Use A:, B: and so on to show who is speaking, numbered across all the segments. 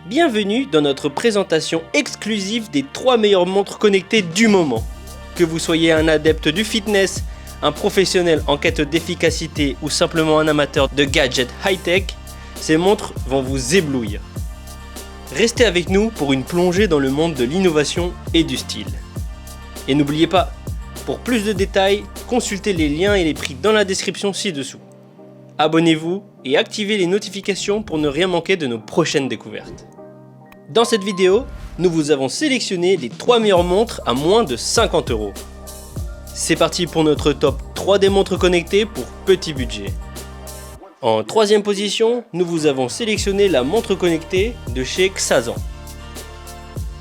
A: Bienvenue dans notre présentation exclusive des 3 meilleures montres connectées du moment. Que vous soyez un adepte du fitness, un professionnel en quête d'efficacité ou simplement un amateur de gadgets high-tech, ces montres vont vous éblouir. Restez avec nous pour une plongée dans le monde de l'innovation et du style. Et n'oubliez pas, pour plus de détails, consultez les liens et les prix dans la description ci-dessous. Abonnez-vous et activez les notifications pour ne rien manquer de nos prochaines découvertes. Dans cette vidéo, nous vous avons sélectionné les 3 meilleures montres à moins de 50 €. C'est parti pour notre top 3 des montres connectées pour petit budget. En 3e position, nous vous avons sélectionné la montre connectée de chez Xazan.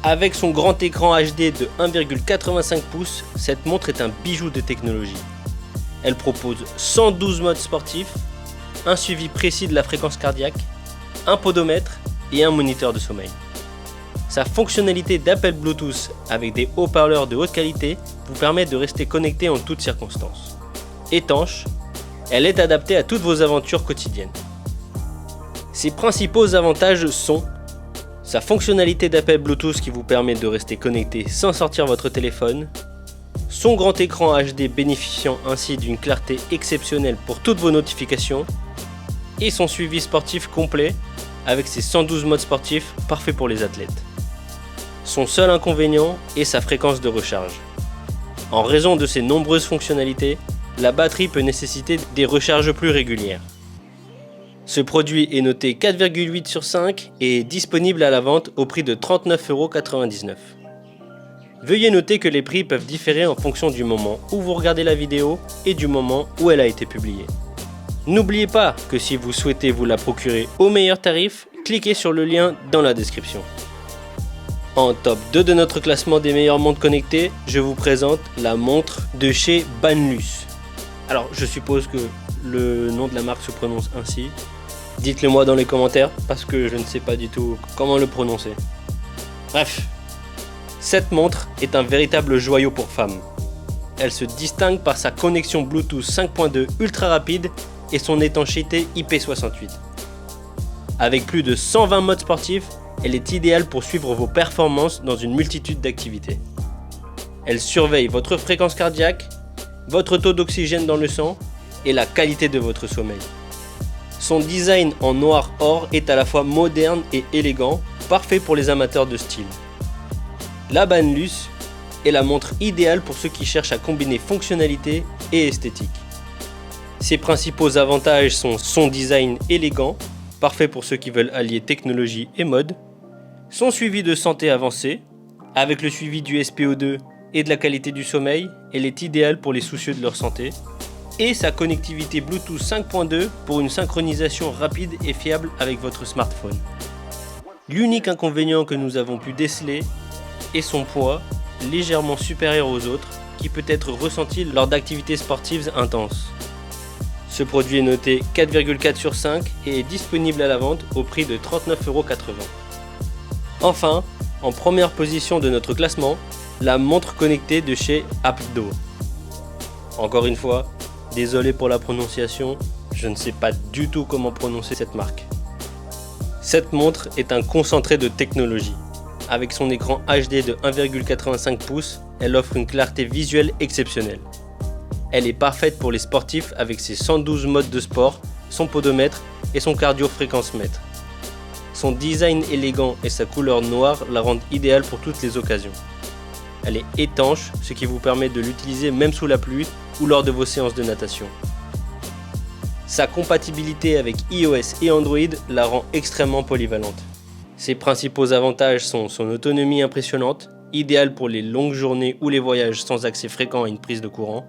A: Avec son grand écran HD de 1,85 pouces, cette montre est un bijou de technologie. Elle propose 112 modes sportifs, un suivi précis de la fréquence cardiaque, un podomètre et un moniteur de sommeil. Sa fonctionnalité d'appel Bluetooth avec des haut-parleurs de haute qualité vous permet de rester connecté en toutes circonstances. Étanche, elle est adaptée à toutes vos aventures quotidiennes. Ses principaux avantages sont sa fonctionnalité d'appel Bluetooth qui vous permet de rester connecté sans sortir votre téléphone, son grand écran HD bénéficiant ainsi d'une clarté exceptionnelle pour toutes vos notifications, et son suivi sportif complet avec ses 112 modes sportifs parfaits pour les athlètes. Son seul inconvénient est sa fréquence de recharge. En raison de ses nombreuses fonctionnalités, la batterie peut nécessiter des recharges plus régulières. Ce produit est noté 4,8 sur 5 et est disponible à la vente au prix de 39,99 €. Veuillez noter que les prix peuvent différer en fonction du moment où vous regardez la vidéo et du moment où elle a été publiée. N'oubliez pas que si vous souhaitez vous la procurer au meilleur tarif, cliquez sur le lien dans la description. En top 2 de notre classement des meilleures montres connectées, je vous présente la montre de chez Banlus. Alors je suppose que le nom de la marque se prononce ainsi. Dites-le moi dans les commentaires parce que je ne sais pas du tout comment le prononcer. Bref, cette montre est un véritable joyau pour femmes. Elle se distingue par sa connexion Bluetooth 5.2 ultra rapide et son étanchéité IP68. Avec plus de 120 modes sportifs, elle est idéale pour suivre vos performances dans une multitude d'activités. Elle surveille votre fréquence cardiaque, votre taux d'oxygène dans le sang et la qualité de votre sommeil. Son design en noir or est à la fois moderne et élégant, parfait pour les amateurs de style. La Banlus est la montre idéale pour ceux qui cherchent à combiner fonctionnalité et esthétique. Ses principaux avantages sont son design élégant, parfait pour ceux qui veulent allier technologie et mode, son suivi de santé avancé, avec le suivi du SPO2 et de la qualité du sommeil, elle est idéale pour les soucieux de leur santé, et sa connectivité Bluetooth 5.2 pour une synchronisation rapide et fiable avec votre smartphone. L'unique inconvénient que nous avons pu déceler est son poids, légèrement supérieur aux autres, qui peut être ressenti lors d'activités sportives intenses. Ce produit est noté 4,4 sur 5 et est disponible à la vente au prix de 39,80 €. Enfin, en première position de notre classement, la montre connectée de chez Apdo. Encore une fois, désolé pour la prononciation, je ne sais pas du tout comment prononcer cette marque. Cette montre est un concentré de technologie. Avec son écran HD de 1,85 pouces, elle offre une clarté visuelle exceptionnelle. Elle est parfaite pour les sportifs avec ses 112 modes de sport, son podomètre et son cardio-fréquence-mètre. Son design élégant et sa couleur noire la rendent idéale pour toutes les occasions. Elle est étanche, ce qui vous permet de l'utiliser même sous la pluie ou lors de vos séances de natation. Sa compatibilité avec iOS et Android la rend extrêmement polyvalente. Ses principaux avantages sont son autonomie impressionnante, idéale pour les longues journées ou les voyages sans accès fréquent à une prise de courant,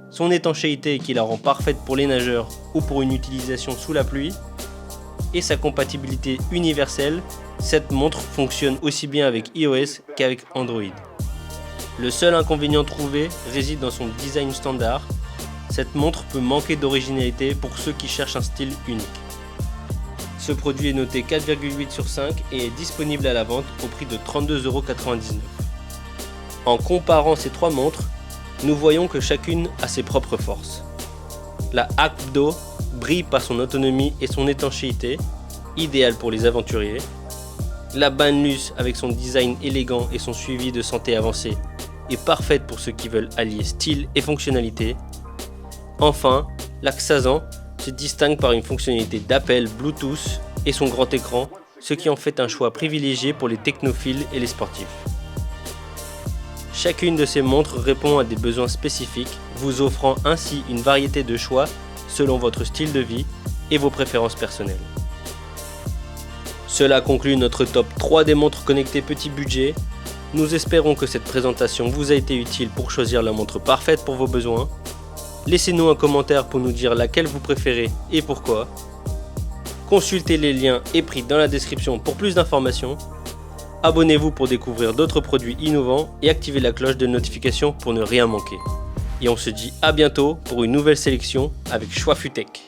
A: son étanchéité qui la rend parfaite pour les nageurs ou pour une utilisation sous la pluie, et sa compatibilité universelle, cette montre fonctionne aussi bien avec iOS qu'avec Android. Le seul inconvénient trouvé réside dans son design standard. Cette montre peut manquer d'originalité pour ceux qui cherchent un style unique. Ce produit est noté 4,8 sur 5 et est disponible à la vente au prix de 32,99 €. En comparant ces 3 montres, nous voyons que chacune a ses propres forces. La Apdo brille par son autonomie et son étanchéité, idéale pour les aventuriers. La Banlus, avec son design élégant et son suivi de santé avancé, est parfaite pour ceux qui veulent allier style et fonctionnalité. Enfin, la Xazan se distingue par une fonctionnalité d'appel Bluetooth et son grand écran, ce qui en fait un choix privilégié pour les technophiles et les sportifs. Chacune de ces montres répond à des besoins spécifiques, vous offrant ainsi une variété de choix selon votre style de vie et vos préférences personnelles. Cela conclut notre top 3 des montres connectées petit budget. Nous espérons que cette présentation vous a été utile pour choisir la montre parfaite pour vos besoins. Laissez-nous un commentaire pour nous dire laquelle vous préférez et pourquoi. Consultez les liens et prix dans la description pour plus d'informations. Abonnez-vous pour découvrir d'autres produits innovants et activez la cloche de notification pour ne rien manquer. Et on se dit à bientôt pour une nouvelle sélection avec Choix Futech.